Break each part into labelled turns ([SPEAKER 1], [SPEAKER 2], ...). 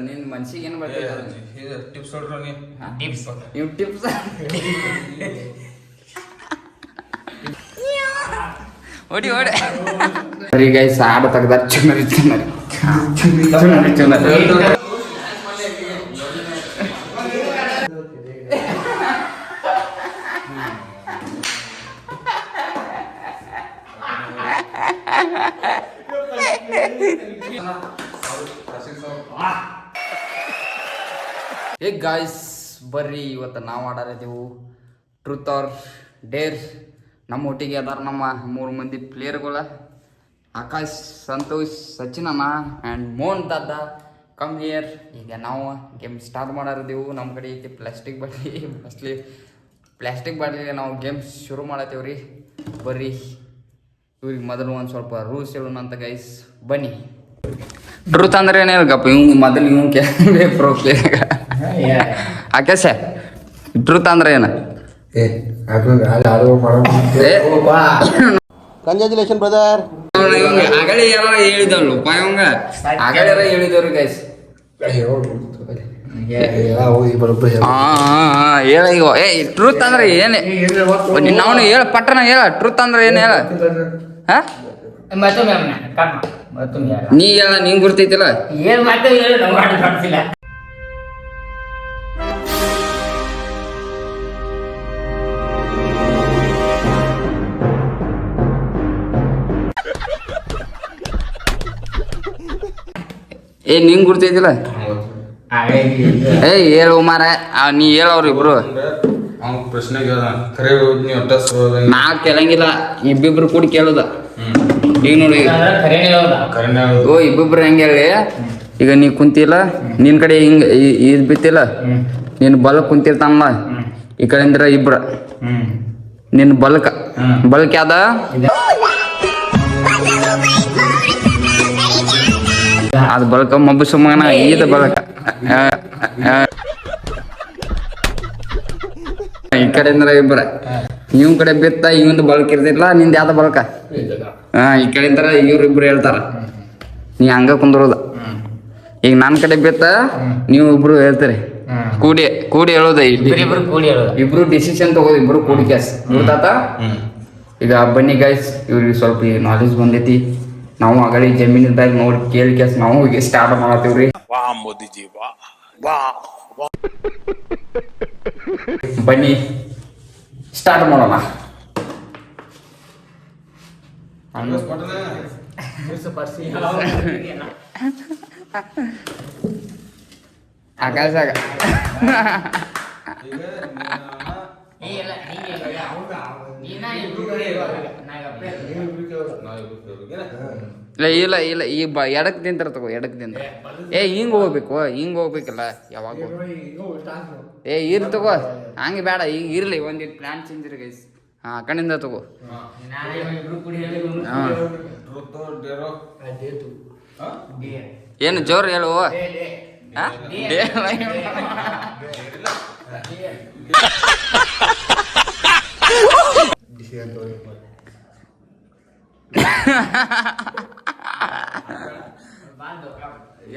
[SPEAKER 1] ನಿನ್ ಮನ್ಸಿಗೆ ಏನು ಬರ್ತೈತೆ
[SPEAKER 2] ಟಿಪ್ಸ್ ಹೊಡ್ರಿ
[SPEAKER 1] ಟಿಪ್ಸ್ ಇವ್ ಟಿಪ್ಸ್ ಓಡಿ ಓಡಿ ಸರಿ ಗೈಸ್ ಹಾಡು ತೆಗ್ದಾರ ಚುನರಿ ಚುನರಿ ಚುನರಿ ಚುನರಿ ಹೇ ಗಾಯ್ಸ್ ಬರ್ರಿ ಇವತ್ತು ನಾವು ಆಡಾರಿದ್ದೆವು ಟ್ರೂತ್ ಆರ್ ಡೇರ್. ನಮ್ಮ ಒಟ್ಟಿಗೆ ಅದಾರ ನಮ್ಮ 3 ಮಂದಿ ಪ್ಲೇಯರ್ಗಳ ಆಕಾಶ್, ಸಂತೋಷ್, ಸಚಿನ್ ಅಣ್ಣ ಆ್ಯಂಡ್ ಮೋಹನ್ ದಾದ ಕಮ್ ಹಿಯರ್. ಈಗ ನಾವು ಗೇಮ್ ಸ್ಟಾರ್ಟ್ ಮಾಡಾರಿದ್ದೆವು. ನಮ್ಮ ಕಡೆ ಐತಿ ಪ್ಲಾಸ್ಟಿಕ್ ಬಾಟ್ಲಿ ನಾವು ಗೇಮ್ ಶುರು ಮಾಡತ್ತೇವೆ ರೀ. ಬರ್ರಿ ಇವ್ರಿಗೆ ಮೊದಲು ಒಂದು ಸ್ವಲ್ಪ ರೂಲ್ಸ್ ಹೇಳೋಣ ಅಂತ ಗೈಸ್, ಬನ್ನಿ. ಟ್ರೂತ್ ಅಂದ್ರೆ ಏನೇ ಗಪ್ಪ ಇವ್ ಮೊದಲು ಇವ್ ಪ್ರೋ ಪ್ಲೇಯರ್ ಆಕಾಶ, ಟ್ರೂತ್ ಅಂದ್ರೆ ಏನ?
[SPEAKER 3] Congratulation brother.
[SPEAKER 1] ಆಗಲೇ ಯಾರ ಹೇಳಿದವ್ರು ಇವಂಗ ಆಗಲೇ ಹೇಳಿದವ್ರು ಗೈಸ್. ಹೇಳ ಈಗ ಏ ಟ್ರೂತ್ ಅಂದ್ರೆ ಏನೇ ನಾವು ಹೇಳ ಪಟ್ಟಣ ಹೇಳ. ಟ್ರೂತ್ ಅಂದ್ರೆ ಏನ್ ಹೇಳ? ನೀ ಹೇಳ, ನಿಂಗ್ ಗುರ್ತೈತಿಲ್ಲ. ಏ ನಿಂಗ್ ಗುರ್ತೈತಿಲ್ಲ? ಏ ಹೇಳು ಮಾರ, ನೀ ಹೇಳವ್ರಿ ಇಬ್ರು. ನಾ ಕೇಳಂಗಿಲ್ಲ, ಇಬ್ಬಿಬ್ರು ಕೂಡಿ ಕೇಳುದ. ಈಗ ನೋಡಿ ಓ ಇಬ್ಬಿಬ್ರು ಹೆಂಗೆ ಹೇಳಿ, ಈಗ ನೀ ಕುಂತಿಲ್ಲ, ನಿನ್ ಕಡೆ ಹಿಂಗ ಇದ್ ಬಿತ್ತಿಲ್ಲ, ನಿನ್ ಬಲಕ್ ಕುಂತಿರ್ತಾನಲ್ಲ, ಈ ಕಡೆಯಿಂದ ಇಬ್ರ ನಿನ್ ಬಲ್ಕ್ ಯಾವ್ದ? ಅದು ಬಳಕ ಮಬ್ಬು ಸುಮ್ಮನ ಈದ ಬಳಕ. ಈ ಕಡೆಯಿಂದ ಇಬ್ರ ಇವ್ ಕಡೆ ಬಿತ್ತ, ಇವಂದು ಬಳಕ ಇರ್ತಿಲ್ಲ, ನಿಂದ ಯಾವ್ದ ಬಳಕ? ಈ ಕಡೆಯಿಂದ ಇವ್ರಿಬ್ರು ಹೇಳ್ತಾರ, ನೀ ಹಂಗ ಕುಂದ್ರೋದ. ಈಗ ನನ್ನ ಕಡೆ ಬಿತ್ತ, ನೀವು ಇಬ್ರು ಹೇಳ್ತೀರಿ, ಕೂಡಿ ಹೇಳೋದ. ಇಬ್ರು ಡಿಸಿಷನ್ ತಗೋದು, ಇಬ್ರು ಕೂಡಿ ಕ್ಯಾಸ್ ಗೊತ್ತಾತ. ಈಗ ಬನ್ನಿ ಗೈಸ್, ಇವ್ರಿಗೆ ಸ್ವಲ್ಪ ನಾಲೆಜ್ ಬಂದೈತಿ. ನಾವು ಆಗಲಿ ಜಮೀನಿದ್ದಾಗ ನೋಡಿ ಕೇಳಿ ಕ್ಯಾಸ್ ನಾವು ಈಗ ಸ್ಟಾರ್ಟ್ ಮಾಡತ್ತೀವ್ರಿ. ಬನ್ನಿ ಸ್ಟಾರ್ಟ್ ಮಾಡೋಣ. ಆಕಾಶ ಇಲ್ಲ ಈಗ ಎಡಕ್ ತಿಂತಾರ ತಗೋ, ಎಡಕ್ ತಿಂತಾರ. ಏ ಹಿಂಗ್ ಹೋಗ್ಬೇಕಲ್ಲ ಯಾವಾಗ. ಏ ಇರ್ ತಗೋ, ಹಂಗೆ ಬೇಡ, ಈಗ ಇರ್ಲಿ ಒಂದಿಟ್ಟು ಪ್ಲಾನ್ ಚೇಂಜ್ ಇರ ಗೈಸ್. ಹಾ ಕಣ್ಣಿಂದ ತಗೋ. ಏನು ಜೋರ್ ಹೇಳು.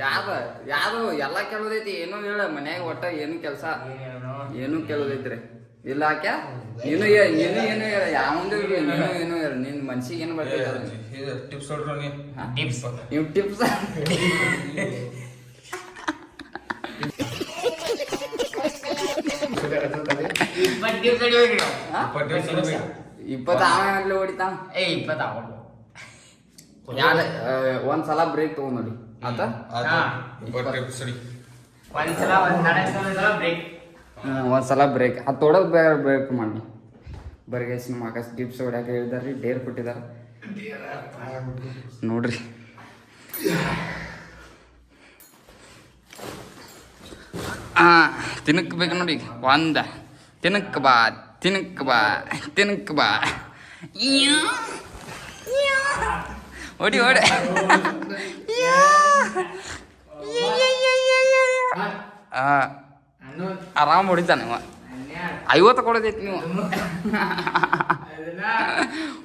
[SPEAKER 1] ಯಾವ್ದು ಎಲ್ಲ ಕೆಲೋದೈತಿ. ಏನೋ ಹೇಳ ಮನ್ಯಾಗ ಒಟ್ಟ ಏನು ಕೆಲಸ ಏನು ಕೆಲೋದೈತ್ರಿ. ಇಲ್ಲ ಹಾಕ್ಯ ನೀನು ಏನು ಹೇಳ, ಯಾವಂದು ಏನು ಹೇಳ, ನಿನ್ ಮನ್ಸಿಗೆ ಏನು ಬರ್ತೈತಿ.
[SPEAKER 2] ಟಿಪ್ಸ್ ಹೊಡ್ರಿ
[SPEAKER 1] ನೀವು ಟಿಪ್ಸ್ ಇಪ್ಪತ್ತು ಹೊಡಿತಾ. ಒಂದ್ಸಲ ಬ್ರೇಕ್ ತಗೊಂಡ್ ನೋಡಿ ಆತ. ಒಂದ್ಸಲ ಬ್ರೇಕ್ ಅದು ತೊಡೋದು ಬ್ರೇಕ್ ಮಾಡಿ. ಬರೀ ಗೈಸ್ ನಮ್ಮ ಆಕಾಶ ಟಿಪ್ಸ್ ಹೊಡ್ಯಾಕ ಹೇಳಿದಾರ್ರಿ, ಡೇರ್ ಕೊಟ್ಟಿದಾರ ನೋಡ್ರಿ. ತಿನ್ನಕ್ ಬೇಕು ನೋಡಿ. ಒಂದ ತಿನ್ನಕ್ ಬಾ ಓಡಿ ಆರಾಮ್ ಹೊಡಿತಾನೆ 50 ಕೊಡೋದೈತಿ ನೀವು.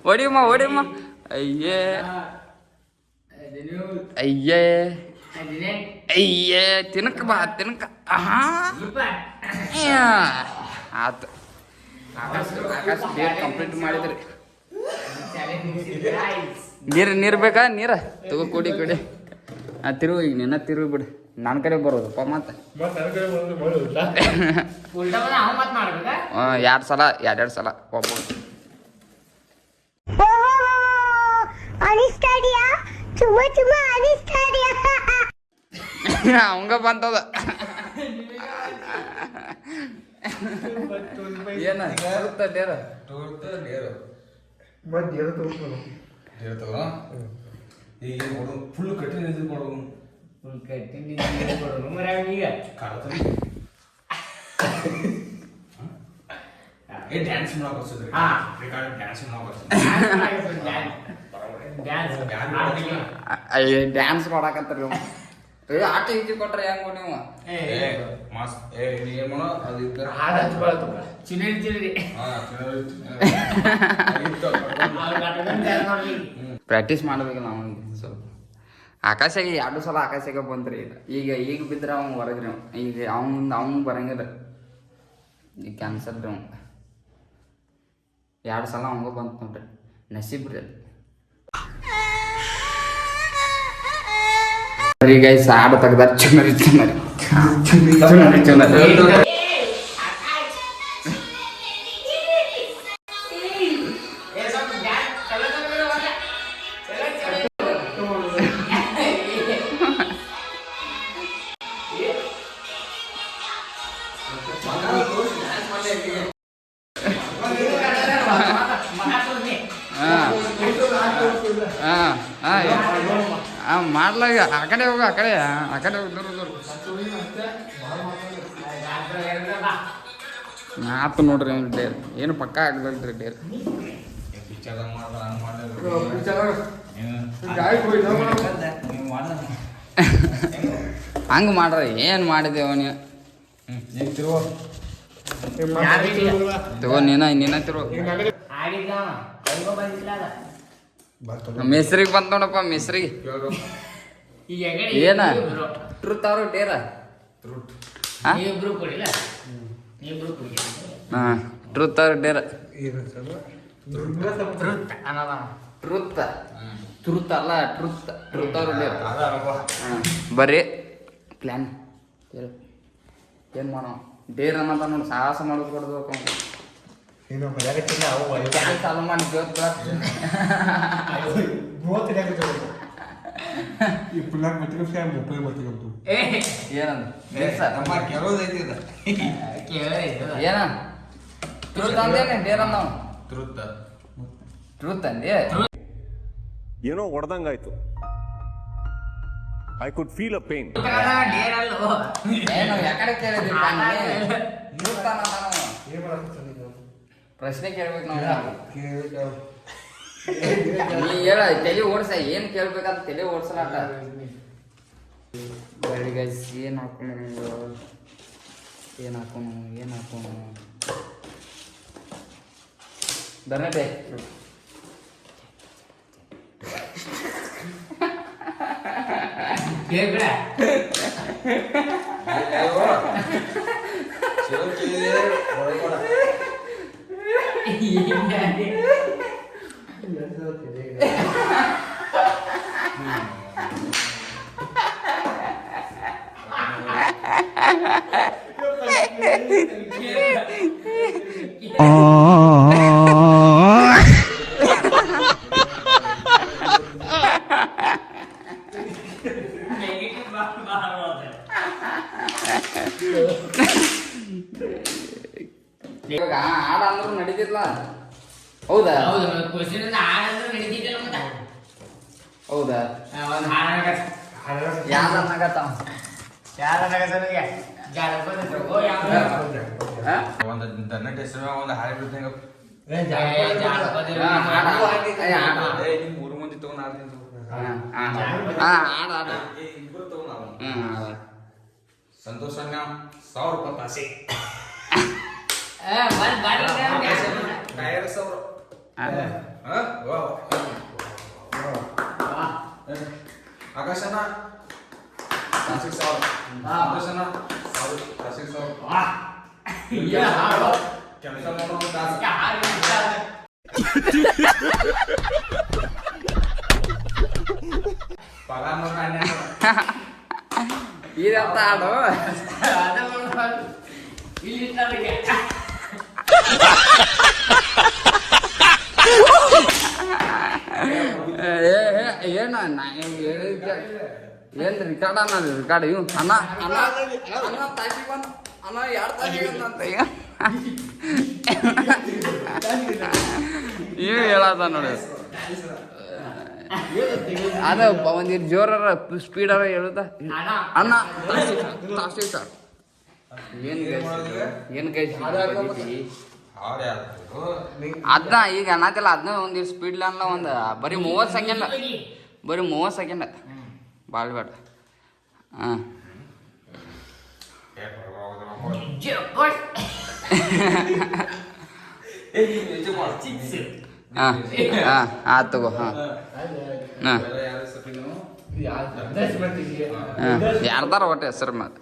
[SPEAKER 1] ಹೊಡಿಯಮ್ಮ. ಅಯ್ಯೇ ಅಯ್ಯೇ ತಿನ್ನಕ ಬಾ ತಿನ್ನಕ ಆತು ಆಕಾಶ ಡೇಟ್ ಕಂಪ್ಲೀಟ್ ಮಾಡಿದ್ರಿ ನೀರು ಬೇಕಾ ನೀರ ತಗೋ ಕುಡಿ ತಿರುವು ಈಗ ನಿನ್ನ ತಿರುವು ಬಿಡು ನನ್ನ ಕಡೆ ಬರೋದಪ್ಪ ಮತ್ತೆ ಎರಡು ಸಲ ಎರಡೆರಡು ಸಲ ಒಬ್ಬ ಅವಂಗ ಬಂತದ ಏನ ಡೇರ
[SPEAKER 2] ಫುಲ್ ಕಟ್ಟಿ ನಿಂತು ಕೊಡೋದು ಡ್ಯಾನ್ಸ್ ಮಾಡಕ್
[SPEAKER 1] ಡ್ಯಾನ್ಸ್ ಮಾಡಕತ್ತೀರಿ ಆಟ ಈಜಿ ಕೊಟ್ರೆ ಹೆಂಗ ನೀವು ಪ್ರಾಕ್ಟೀಸ್ ಮಾಡ್ಬೇಕಲ್ಲ ನಾವು ಸ್ವಲ್ಪ ಆಕಾಶಾಗೆ 2 ಸಲ ಆಕಾಶಾಗೆ ಬಂದ್ರಿ ಈಗ ಬಿದ್ರೆ ಅವ್ನು ಹೊರಗ್ರಿ ಈಗ ಅವ್ನು ಬರಂಗಿಲ್ಲ ಈಗ ಕ್ಯಾನ್ಸಲ್ ರೀ ಅವ್ನು 2 ಸಲ ಅವಂಗ ಬಂತು ನೋಡ್ರಿ ನಸೀಬ್ ರೀ ಅದು ಈಗ ಸಾಡು ತೆಗ್ದಾರ ಚುನರಿ ಮಾಡ್ಲಾಗ ಆ ಕಡೆ ಹೋಗ ಆ ಕಡೆ ಹೋಗಿ ದೂರ ಆತು ನೋಡ್ರಿ ಡೇರ್ ಏನು ಪಕ್ಕ ಆಗ್ದಲ್ರಿ ಡೇರ್ ಹಂಗೆ ಮಾಡ್ರಿ ಏನು ಮಾಡಿದೆವ ನೀವು ತಗೋ ನೀನ ತಿರು ಮಿಸ್ರಿಗೆ ಬಂತ ನೋಡಪ್ಪ ಮಿಸ್ರಿಗೆ ಏನ ಟ್ರುತ್ ಅವ್ರು ಡೇರ ಟ್ರುತ್ ಅವ್ರು ಡೇರ ಟ್ರುತ್ ಅಲ್ಲ ಟ್ರುತ್ ಅವ್ರು ಡೇರ ಬರ್ರಿ ಪ್ಲ್ಯಾನ್ ಏನು ಮಾಡೋ ಡೇರ್ ಅನ್ನೋದ ನೋಡಿ ಸಾಹಸ ಮಾಡೋದು ಕೊಡ್ಬೇಕು ಚಾಲು ಮಾಡಿ ಏನ ಟ್ರೂತ್ ಅಂದೇನೆ ಡೇರ್ ಅಂದ ಟ್ರೂತ್ ಅಂದೆ
[SPEAKER 3] ಏನೋ ಹೊಡೆದಂಗಾಯ್ತು. I could feel a pain.
[SPEAKER 1] ಏನು ಯಾಕಡೆ ಕೇಳಿದ್ರಿ ಪ್ರಶ್ನೆ ಕೇಳ್ಬೇಕು ನಾವು. ನೀ ಹೇಳ ತಲೆ ಓಡಿಸ ಏನು ಕೇಳ್ಬೇಕಂತ ತಲೆ ಓಡಿಸಲಾಟ. ಗೈಸ್ ಏನು ಹಾಕೋಣ ಧರ್ನಟೆ ಇವಾಗ ಹಾಡ ಅಂದ್ರೂ ನಡೀತಿಲ್ಲ. ಹೌದಾ ಹೌದಾ
[SPEAKER 2] ಒಂದು ದನ್ನಟ್ ಹೆಸರು ಒಂದು ಹಾಡು ಬಿಡ್ತಂಗ ಮೂರು ಮಂದಿ ತಗೊಂಡ್ ಇಬ್ರು ತಗೊಂಡ್ ಸಂತೋಷ 1,000 ರೂಪಾಯಿ ಕಾಸೆ ಆಕಾಶನ ಕೆಲಸ ಮಾಡೋ
[SPEAKER 1] ಇದಂತ ಹಾಡು ಏನ ಏನ್ ರಿಕಾರ್ಡ್ ಅನ್ನೋದು ರಿಕಾರ್ಡ್ ಇವ್ ಅನ್ನ ಅನ್ನ ಅನ್ನ ತಾಸಿ ಬಂದು ಅನ್ನ ಎರಡು ತಾಸಿ ಬಂದಂತ ಈಗ ಇವ್ ಹೇಳದ ನೋಡಿ ಅದ ಒಂದಿಟ್ಟು ಜೋರರ ಸ್ಪೀಡರ ಹೇಳುದ ಅನ್ನ ತಾಸಿ ಸರ್ ಏನ್ ಕೈ ಅದ್ನ ಈಗ ಅನ್ನತಿಲ್ಲ ಅದನ್ನ ಒಂದಿಟ್ಟು ಸ್ಪೀಡ್ ಅಲ್ಲ ಒಂದು ಬರೀ 30 ಸೆಕೆಂಡ್ ಭಾಳ ಬೇಡ ಹಾಂ ಹಾಂ ಹಾಂ ಆಯ್ತು ತಗೋ ಹಾಂ ಹಾಂ ಯಾರ್ದಾರ ಒಟ್ಟು ಹೆಸರು ಮತ್ತೆ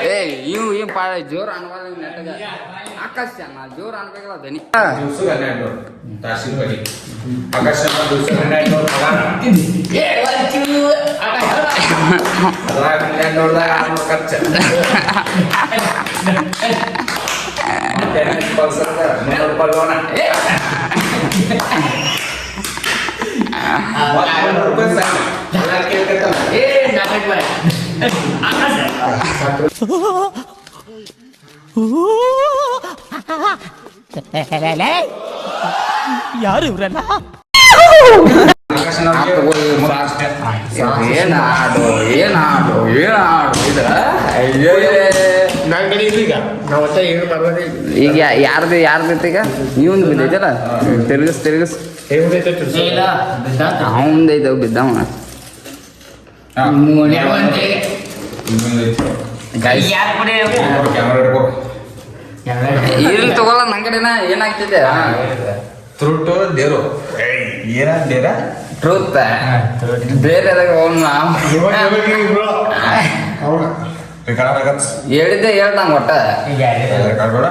[SPEAKER 1] ಏ ಇವ್ ಜೋರ್ ಅನ್ಬಾರ್ದು ನೆಟ್ಟಗ ಆಕಾಶ ಚೆನ್ನ ಜೋರ್ ಅನ್ಬೇಕಲ್ಲ ದನಿ
[SPEAKER 4] ಯಾರು ಇವ್ರಲ್ಲ
[SPEAKER 1] ಏನಾಡು ಈಗ ಯಾರ್ದು ಈಗ ನೀವೊಂದು ಬಿದ್ದೈತಲ್ಲ ತಿರ್ಗಿಸ್ ಅವಂದೈತವ್ ಬಿದ್ದವ ಇಲ್ಲಿ ತಗೋಲ್ಲ ನನ್ ಕಡೆನ ಏನಾಗ್ತಿದೆ
[SPEAKER 2] ತುರುಟು ದೇರು ಏನಾದೇರ
[SPEAKER 1] ಟ್ರೂತ್ ಬೇರೆ ಹೇಳಿದ್ದೆ ಹೇಳ್ದಂಗ ಒಟ್ಟ
[SPEAKER 2] ಬೇಡ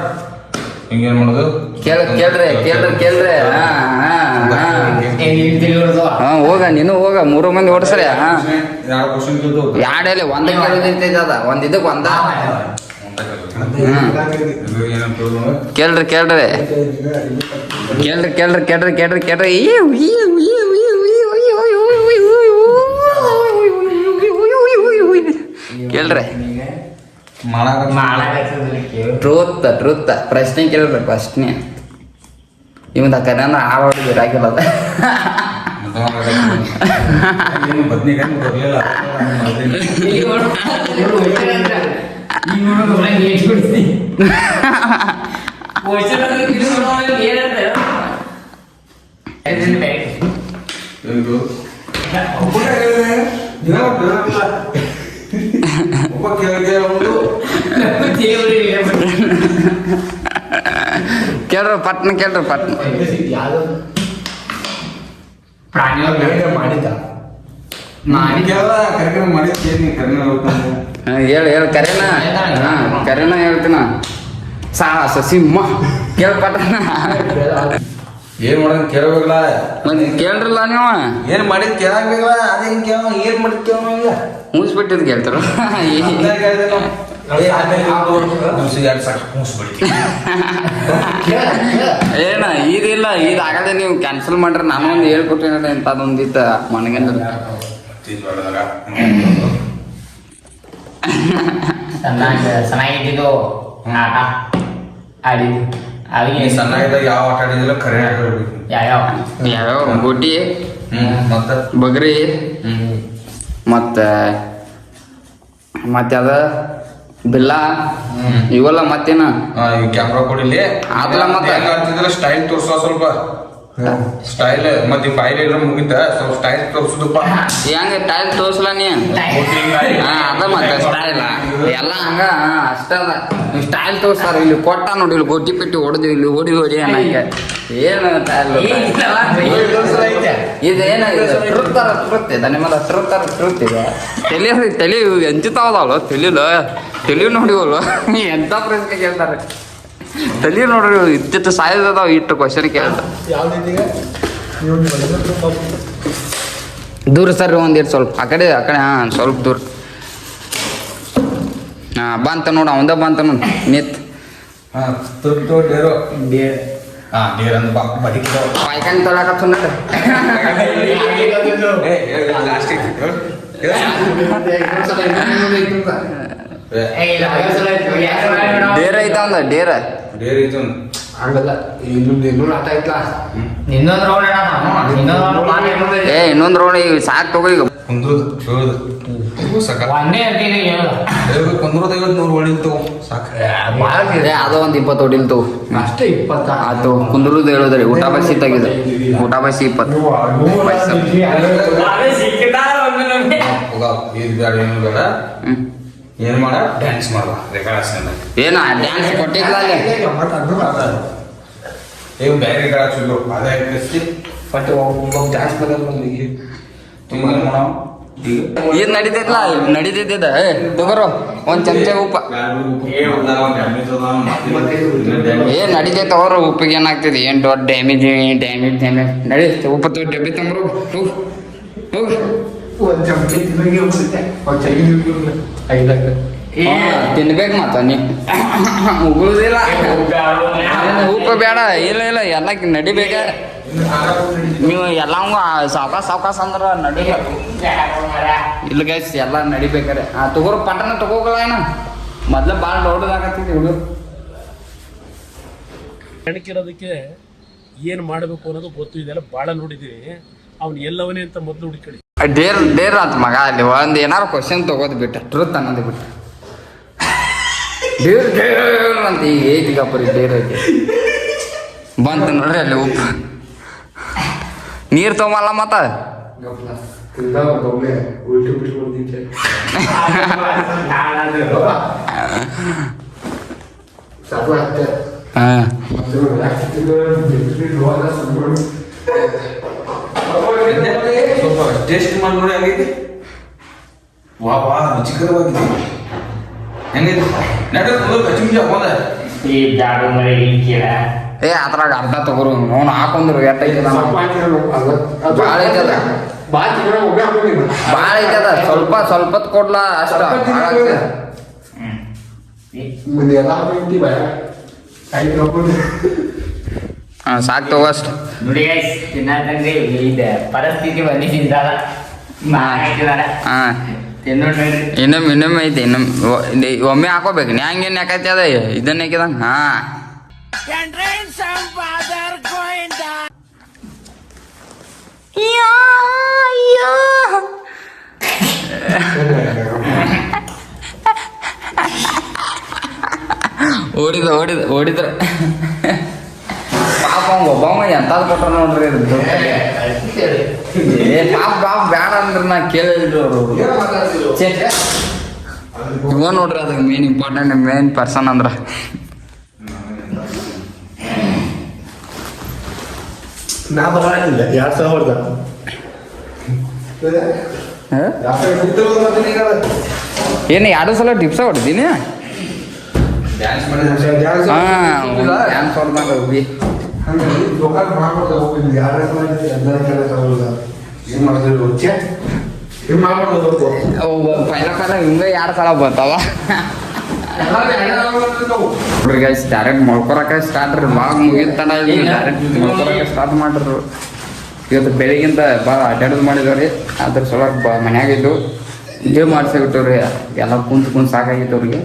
[SPEAKER 2] ಹಿಂಗೇನ್ ಮಾಡೋದು
[SPEAKER 1] ಕೇಳ್ರಿ ಹೋಗ ನೀನು ಹೋಗ 3 ಮಂದಿ ಓಡಿಸ್ರಿ ಯಾಡಲ್ಲಿ ಒಂದ ಕೇಳೋದೈತೆ ಅದ ಒಂದ್ ಇದಕ್ ಒಂದ ಕೇಳ್ರಿ ಕೇಳ್ರಿ ಟ್ರೂತ್ ಪ್ರಶ್ನೆ ಕೇಳ್ರಿ ಪ್ರಶ್ನೆ ಇವಂದ ಕರೆನ ಆವಾಡ ಇರಾಕಿಲ್ಲ
[SPEAKER 2] ಬದ್ನಿಕಾಯಿ ಬರ್ಲಿಲ್ಲ
[SPEAKER 1] ಕೇಳ್ರಿ ಪಟ್ನ ಹೇಳು ಕರೆನ ಹೇಳ್ತೀನ ಸಾಹಸ ಸಿಂಹ ಕೇಳ್ಪಟ್ನ
[SPEAKER 2] ಏನ್ ಮಾಡೋದ್ ಕೇಳಬೇಕಲ್ಲ
[SPEAKER 1] ಮತ್ತೆ ಕೇಳ್ರಲ್ಲ ನೀವು
[SPEAKER 2] ಏನ್ ಮಾಡಿದ್ ಕೇಳಬೇಕಲ್ಲ ಅದೇನ್ ಏನ್ ಮಾಡಿದ್ ಕೇಳ
[SPEAKER 1] ಮುಗಿಸ್ಬಿಟ್ಟಿದ್ ಕೇಳ್ತಾರ ಏನ ಇದಿಲ್ಲ ಇದಾಗದೆ ನೀವು ಕ್ಯಾನ್ಸಲ್ ಮಾಡ್ರೆ ನಾನು ಒಂದು ಹೇಳ್ಕೊಟ್ಟಿನ ಇಂಥದ್ದೊಂದಿತ್ತ ಮನಗಂಡ
[SPEAKER 5] ಚೆನ್ನಾಗಿದ್ದು ಆಟ ಆಡಿದ್ದು
[SPEAKER 2] ಅವಿಗೆ ಸಣ್ಣದಾಗ ಯಾವ ಆಟ ಆಡಿದಿಲ್ಲ ಖರೆ ಹೇಳ್ಬೇಕು
[SPEAKER 1] ಯಾವ್ಯಾವ ಗೋಟಿ
[SPEAKER 2] ಮತ್ತ
[SPEAKER 1] ಬಗ್ರಿ ಮತ್ತೆ ಅದ ಬಿಲ್ಲ ಇವೆಲ್ಲ ಮತ್ತೇನ
[SPEAKER 2] ಕ್ಯಾಮ್ರಾ ಕೊಡಿಲಿ
[SPEAKER 1] ಆದ್ಲ ಮತ್ತೆ
[SPEAKER 2] ಸ್ಟೈಲ್ ತೋರ್ಸೋ ಸ್ವಲ್ಪ ಸ್ಟೈಲ್ ಮತ್ತೆ ಫೈಲ್ ಎಲ್ಲ ಮುಗಿತ ಸ್ವಲ್ಪ ಸ್ಟೈಲ್ ತೋರ್ಸುದಪ್ಪ.
[SPEAKER 1] ಹೆಂಗ ಟೈಲ್ ತೋರ್ಸಲ ನೀ ಅದ ಮತ್ತೆ ಸ್ಟೈಲ್ ಎಲ್ಲ ಹಂಗ ಅಷ್ಟ ಅದ ಸ್ಟೈಲ್ ತೋರ್ಸಾರ ಇಲ್ಲಿ ಕೊಟ್ಟ ನೋಡಿ ಇಲ್ಲಿ ಗೊಟ್ಟಿ ಪೆಟ್ಟಿ ಹೊಡೆದು ಇಲ್ಲಿ ಹೊಡಿ ಅನ್ನಕ್ಕೆ ಏನು ಟೈಲ್ ಇದೇನ ಟ್ರುತ್ ಇದೆ ನಿಮ್ಮಲ್ಲ ಟ್ರುತ್ ಇದೆ ತಲೆ ಎಂಚಿತಾವಲ್ಲ ತಲೆ ನೋಡಿವಲ್ವ ಎಂತ ಪ್ರಶ್ನೆ ಕೇಳ್ತಾರೆ ತಲೆ ನೋಡ್ರಿ ಇತ್ತಿತ್ತು ಸಾಯ್ದ ಅದಾವ ಇಟ್ಟು ಕ್ವಶನ್ ಕೇಳ್ತಾರೆ ದೂರ ಸರ್ ಒಂದಿಟ್ಟು ಸ್ವಲ್ಪ ಆ ಕಡೆ ಹಾಂ ಸ್ವಲ್ಪ ದೂರ ಹಾಂ ಬಂತ ನೋಡು ಅವಂದ ಬಂತ ನೋಡು ನಿತ್
[SPEAKER 2] ಡೇರ್ ಅಂದ್ ಬಡಿಕಿದವ
[SPEAKER 1] ಪಾಯ್ಕಾನಿ ತೊಳಕತ್ತು ಡೇರ್ ಐತ ಅಂದ ಡೇರ್
[SPEAKER 2] ಡೇರ್ ಐತೆ ಒಂದು
[SPEAKER 1] ಇನ್ನೊಂದು ರೌಂಡ್ ಈಗ ಸಾಕು ತಗೋ ಈಗ
[SPEAKER 2] ಕುಂದ್ರದು ಹೇಳುದು ಸಾಕ ಕುಂದ್ರದ 50-100 ಹೊಡಿಲ್ತು ಸಾಕು
[SPEAKER 1] ಅದು ಒಂದು 20 ಹೊಡಿಲ್ತು
[SPEAKER 5] ಅಷ್ಟೇ 20
[SPEAKER 1] ಆತು ಕುಂದ್ರದು ಹೇಳೋದ್ರಿ ಊಟ ಬಸ್ಸಿ ತೆಗಿದು ಊಟ ಬಸ್ಸಿ 20
[SPEAKER 2] ಇದು ಬೇಡ ಏನು ಬೇಡ ಏನ್ ಮಾಡ ಡ್ಯಾನ್ಸ್ ಮಾಡುವ ರೆಕಾರ್ಡ್ಸ್
[SPEAKER 1] ಏನ ಡ್ಯಾನ್ಸ್ ಕೊಟ್ಟಿಲ್ಲ ಅಲ್ಲಿ
[SPEAKER 2] ಏನ್ ಬೇರೆ ರೆಕಾರ್ಡ್ ಚಲೋ ಅದೇ ಕಸ್ತಿ
[SPEAKER 5] ಬಟ್ ಡ್ಯಾನ್ಸ್ ಬಂದಿಗೆ
[SPEAKER 2] ತುಂಬ ಮಾಡೋ
[SPEAKER 1] ಇದು ನಡೀತಿದ್ದ ತಗೋರು ಒಂದ್ ಚಮಚ ಉಪ್ಪ ನಡೀತೈತೆ ತಗೋರು ಉಪ್ಪಿಗೆ ಏನಾಗ್ತದೆ ಏನ್ ದೊಡ್ಡ ಡ್ಯಾಮೇಜ್ ನಡಿ ಉಪ್ಪ ಡಬ್ಬಿ ತಂಬ್ರು ತಿನ್ಬೇಕು ಮತ್ತ ನೀ ಉಗುಳುದಿಲ್ಲ ಉಪ್ಪು ಬೇಡ ಇಲ್ಲ ಎಲ್ಲ ನಡಿಬೇಕ ನೀವು ಎಲ್ಲ ಸಾವಕಾಶ ಅಂದ್ರ ನಡಿಬೇಕು ಇಲ್ಲ ಗೈಸ್ ಎಲ್ಲ ನಡಿಬೇಕಾರೆ ತಗೋರು ಪಟ್ಟಣ ತಗೋಗಲ್ಲ ಏನ ಮೊದ್ಲು ಭಾಳ ದೊಡ್ಡದಾಗತ್ತಿದೆ ಹುಡುಗ
[SPEAKER 4] ಹೆಣಕಿರೋದಕ್ಕೆ ಏನು ಮಾಡಬೇಕು ಅನ್ನೋದು ಗೊತ್ತು ಇದೆಲ್ಲ ಭಾಳ ನೋಡಿದ್ದೀನಿ ಅವ್ನು ಎಲ್ಲವನೇ ಅಂತ ಮೊದಲು ಹುಡುಕಿ
[SPEAKER 1] ಡೇರ್ ಅಂತ ಮಗ ಅಲ್ಲಿ ಒಂದು ಏನಾರು ಕ್ವಶನ್ ತಗೋದು ಬಿಟ್ಟ ಟ್ರೂತ್ ಅನ್ನೋದು ಬಿಟ್ಟ ಡೇರ್ ಅಂತ ಈಗ ಐತಿ ಗಪ್ಪರಿ ಡೇರ್ ಐತಿ ಬಂತು ನೋಡ್ರಿ ಅಲ್ಲಿ ಉಪ್ಪು ನೀರು ತೊಗೊಲ್ಲ ಮತ್ತ ಹಾಂ
[SPEAKER 2] ಸ್ವಲ್ಪ ಟೇಸ್ಟ್ ಮಾಡಿ ನೋಡಿ ಹೆಂಗೈತಿ ವಾ ರುಚಿಕರವಾಗಿದೆ ಹೆಂಗೈತಿ ಕಚ್ಚಿಂಜ ಹೋದ
[SPEAKER 1] ಅದ್ರಾಗ ಅರ್ಧ ತಗೋರು ನೋನ್ ಹಾಕೊಂಡ್ರು ಎಟ್ಟೈತಿ ಭಾಳ ಐತದ ಭಾಳ ಐತದ ಸ್ವಲ್ಪ ಕೊಡ್ಲ ಅಷ್ಟ ಸಾಕು ತಗೋ ಅಷ್ಟ
[SPEAKER 5] ನೋಡಿ ತಿನ್ನಂದ್ರೆ ಇದೆ ಪರಿಸ್ಥಿತಿ ಬಂದಿದ್ದಾರ
[SPEAKER 1] ಹಾಂ ಇನ್ನೊಮ್ಮೆ ಐತಿ ಒಮ್ಮೆ ಹಾಕೋಬೇಕು ನೀ ಹಂಗೇನು ಯಾಕೈತಿ ಅದ ಇದನ್ನ ಹಾಕಿದಂಗ ಹಾಂ ಓಡಿದ್ರ ಪಾಪ ಒಬ್ಬವ ಎಂತಾದ್ ಕೊಟ್ರ ನೋಡ್ರಿ ಪಾಪ ಬ್ಯಾಡ ಅಂದ್ರೆ ನಾ ಕೇಳಿದ್ರು ಅವರು ಇವ ನೋಡ್ರಿ ಅದಕ್ಕೆ ಮೇನ್ ಇಂಪಾರ್ಟೆಂಟ್ ಮೇನ್ ಪರ್ಸನ್ ಅಂದ್ರ
[SPEAKER 6] ನಾ ಬರಂಗಿಲ್ಲ 2000
[SPEAKER 1] ಏನು 2 ಸಲ ಟಿಪ್ಸ ಹೊಡ್ತೀನಿ
[SPEAKER 2] ಡ್ಯಾನ್ಸ್ ಮಾಡಿದ್ರೆ
[SPEAKER 1] ಹಾಂ ಡ್ಯಾನ್ಸ್ ಹೊಡ್ದಾಗ ಹೋಗಿ ಪೈಲ ಕಾಲ ಹಿಂಗೆ 2 ಸಲ ಬರ್ತಾವ ನೋಡ್ರಿ ಗೈಸ್ ಡೈರೆಕ್ಟ್ ಮಲ್ಕೊರಕ್ಕೆ ಸ್ಟಾರ್ಟ್ ರೀ ಭಾಳ ಮುಗಿದ ತಡ ಡೈರೆಕ್ಟ್ ಮಲ್ಕೊರಕ್ಕೆ ಸ್ಟಾರ್ಟ್ ಮಾಡ್ರು ಇವತ್ತು ಬೆಳಿಗ್ಗಿಂತ ಭಾಳ ಅಡ್ಡಾಡೋದು ಮಾಡಿದವ್ರಿ ಅದ್ರ ಸಲುವಾಗಿ ಮನ್ಯಾಗಿದ್ದು ಇದೇ ಮಾಡ್ಸಿಬಿಟ್ಟವ್ರಿ ಎಲ್ಲ ಕುಂತು ಸಾಕಾಗಿತ್ತು ಅವ್ರಿಗೆ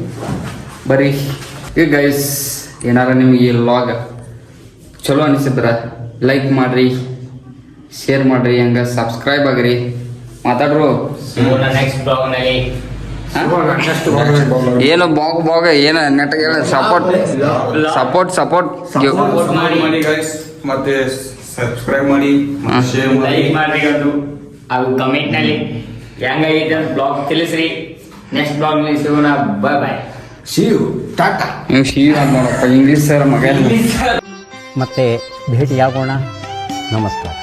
[SPEAKER 1] ಬರೀ ಈಗ ಗೈಸ್ ಏನಾರ ನಿಮ್ಗೆ ಈ ವ್ಲಾಗ್ ಚಲೋ ಅನಿಸಿದ್ರ ಲೈಕ್ ಮಾಡ್ರಿ ಶೇರ್ ಮಾಡ್ರಿ ಹಂಗೆ ಸಬ್ಸ್ಕ್ರೈಬ್ ಆಗ್ರಿ ಮಾತಾಡ್ರು
[SPEAKER 5] ನೆಕ್ಸ್ಟ್ ಬ್ಲಾಗ್ನಲ್ಲಿ
[SPEAKER 1] ಏನು ಬಾಗ ಏನು ನೆಟ್ಗೆ ಸಪೋರ್ಟ್
[SPEAKER 2] ಮಾಡಿ ಗೈಸ್ ಮತ್ತೆ ಸಬ್ಸ್ಕ್ರೈಬ್ ಮಾಡಿ ಶೇರ್ ಮಾಡಿ
[SPEAKER 5] ಲೈಕ್ ಮಾಡ್ರಿ ಅದು ಹಾಗೂ ಕಮೆಂಟ್ ನಲ್ಲಿ ಹೆಂಗೈತೆ ಅಂತ ಬ್ಲಾಗ್ ತಿಳಿಸ್ರಿ. ನೆಕ್ಸ್ಟ್ ಬ್ಲಾಗ್ ನಲ್ಲಿ ಸಿಗೋಣ. ಬಾಯ್.
[SPEAKER 6] See you. ಟಾಟಾ.
[SPEAKER 1] ನೀವು ಶ್ರೀರಾಮ್ ನೋಡಪ್ಪ ಇಂಗ್ಲೀಷ್ ಸರ್ ಮಗ
[SPEAKER 7] ಮತ್ತೆ ಭೇಟಿಯಾಗೋಣ. ನಮಸ್ಕಾರ.